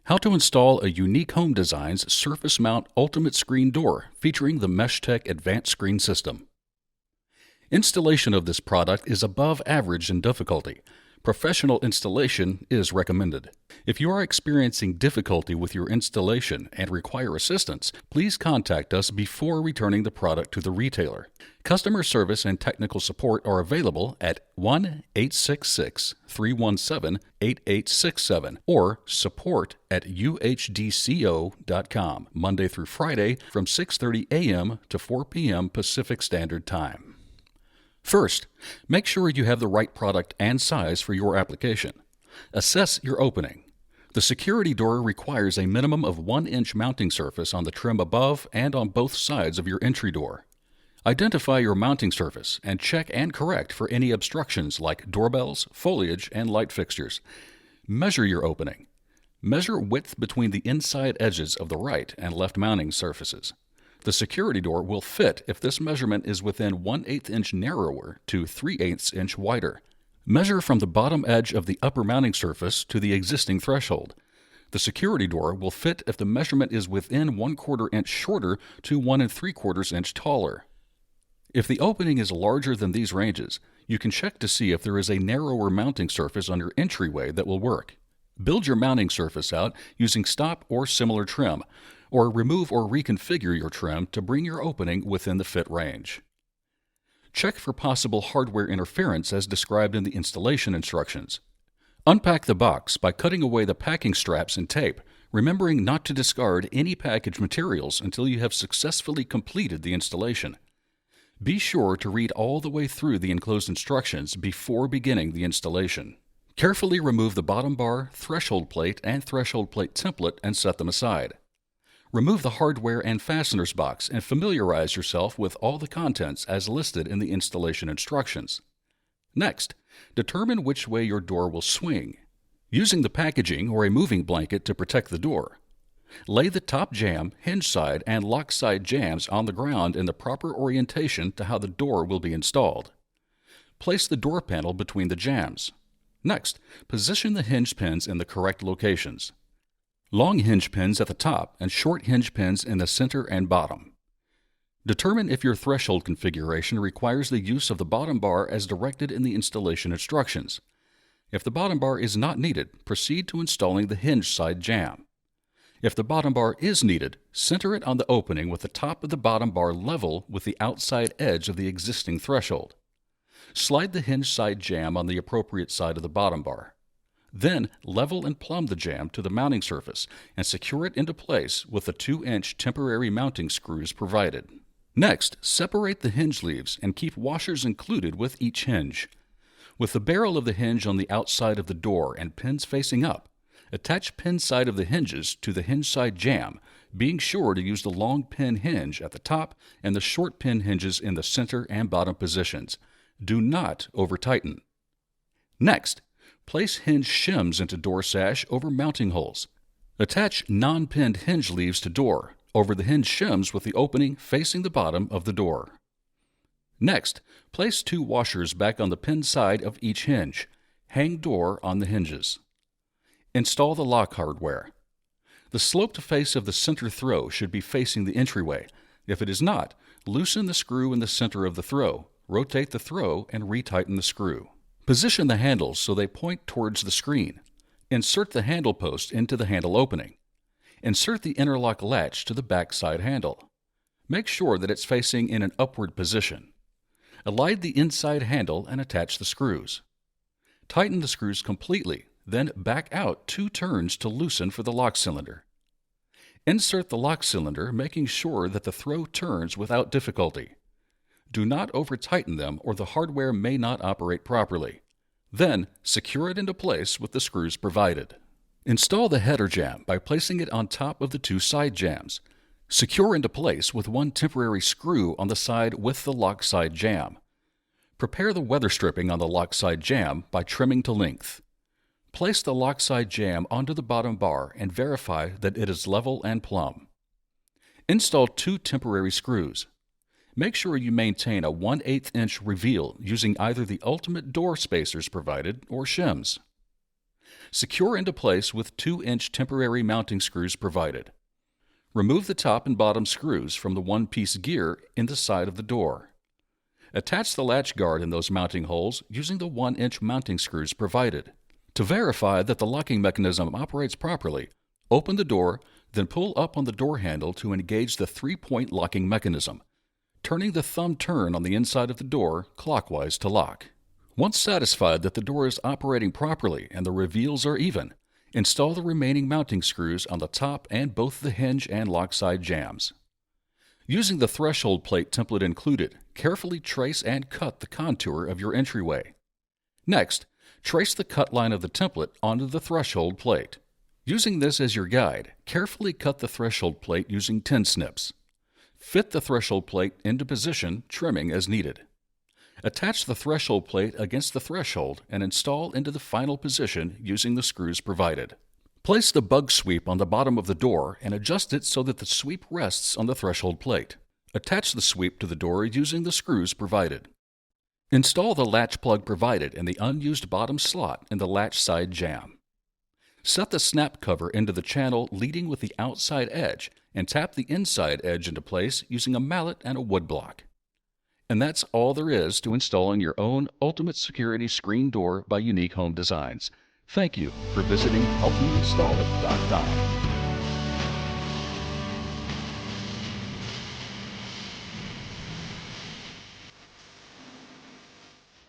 How to install a Unique Home Designs Surface Mount Ultimate Screen Door featuring the Meshtec Advanced Screen System. Installation of this product is above average in difficulty. Professional installation is recommended. If you are experiencing difficulty with your installation and require assistance, please contact us before returning the product to the retailer. Customer service and technical support are available at 1-866-317-8867 or support@uhdco.com, Monday through Friday from 6:30 a.m. to 4 p.m. Pacific Standard Time. First, make sure you have the right product and size for your application. Assess your opening. The security door requires a minimum of 1-inch mounting surface on the trim above and on both sides of your entry door. Identify your mounting surface and check and correct for any obstructions like doorbells, foliage, and light fixtures. Measure your opening. Measure width between the inside edges of the right and left mounting surfaces. The security door will fit if this measurement is within 1/8 inch narrower to 3/8 inch wider. Measure from the bottom edge of the upper mounting surface to the existing threshold. The security door will fit if the measurement is within 1/4 inch shorter to 1 3/4 inch taller. If the opening is larger than these ranges, you can check to see if there is a narrower mounting surface on your entryway that will work. Build your mounting surface out using stop or similar trim, or remove or reconfigure your trim to bring your opening within the fit range. Check for possible hardware interference as described in the installation instructions. Unpack the box by cutting away the packing straps and tape, remembering not to discard any package materials until you have successfully completed the installation. Be sure to read all the way through the enclosed instructions before beginning the installation. Carefully remove the bottom bar, threshold plate, and threshold plate template and set them aside. Remove the hardware and fasteners box and familiarize yourself with all the contents as listed in the installation instructions. Next, determine which way your door will swing, using the packaging or a moving blanket to protect the door. Lay the top jamb, hinge side, and lock side jambs on the ground in the proper orientation to how the door will be installed. Place the door panel between the jambs. Next, position the hinge pins in the correct locations. Long hinge pins at the top and short hinge pins in the center and bottom. Determine if your threshold configuration requires the use of the bottom bar as directed in the installation instructions. If the bottom bar is not needed, proceed to installing the hinge side jamb. If the bottom bar is needed, center it on the opening with the top of the bottom bar level with the outside edge of the existing threshold. Slide the hinge side jamb on the appropriate side of the bottom bar. Then level and plumb the jamb to the mounting surface and secure it into place with the 2-inch temporary mounting screws provided. Next, separate the hinge leaves and keep washers included with each hinge. With the barrel of the hinge on the outside of the door and pins facing up, attach pin side of the hinges to the hinge side jamb, being sure to use the long pin hinge at the top and the short pin hinges in the center and bottom positions. Do not over-tighten. Next, place hinge shims into door sash over mounting holes. Attach non-pinned hinge leaves to door over the hinge shims with the opening facing the bottom of the door. Next, place 2 washers back on the pin side of each hinge. Hang door on the hinges. Install the lock hardware. The sloped face of the center throw should be facing the entryway. If it is not, loosen the screw in the center of the throw, rotate the throw, and retighten the screw. Position the handles so they point towards the screen. Insert the handle post into the handle opening. Insert the interlock latch to the back side handle. Make sure that it's facing in an upward position. Align the inside handle and attach the screws. Tighten the screws completely, then back out 2 turns to loosen for the lock cylinder. Insert the lock cylinder, making sure that the throw turns without difficulty. Do not over-tighten them or the hardware may not operate properly. Then, secure it into place with the screws provided. Install the header jamb by placing it on top of the 2 side jambs. Secure into place with 1 temporary screw on the side with the lock side jamb. Prepare the weather stripping on the lock side jamb by trimming to length. Place the lock side jamb onto the bottom bar and verify that it is level and plumb. Install 2 temporary screws. Make sure you maintain a 1/8 inch reveal using either the ultimate door spacers provided or shims. Secure into place with 2-inch temporary mounting screws provided. Remove the top and bottom screws from the one-piece gear in the side of the door. Attach the latch guard in those mounting holes using the 1-inch mounting screws provided. To verify that the locking mechanism operates properly, open the door, then pull up on the door handle to engage the 3-point locking mechanism, turning the thumb turn on the inside of the door clockwise to lock. Once satisfied that the door is operating properly and the reveals are even, install the remaining mounting screws on the top and both the hinge and lock side jambs. Using the threshold plate template included, carefully trace and cut the contour of your entryway. Next, trace the cut line of the template onto the threshold plate. Using this as your guide, carefully cut the threshold plate using tin snips. Fit the threshold plate into position, trimming as needed. Attach the threshold plate against the threshold and install into the final position using the screws provided. Place the bug sweep on the bottom of the door and adjust it so that the sweep rests on the threshold plate. Attach the sweep to the door using the screws provided. Install the latch plug provided in the unused bottom slot in the latch side jamb. Set the snap cover into the channel leading with the outside edge and tap the inside edge into place using a mallet and a wood block. And that's all there is to installing your own ultimate security screen door by Unique Home Designs. Thank you for visiting HelpMeInstallIt.com.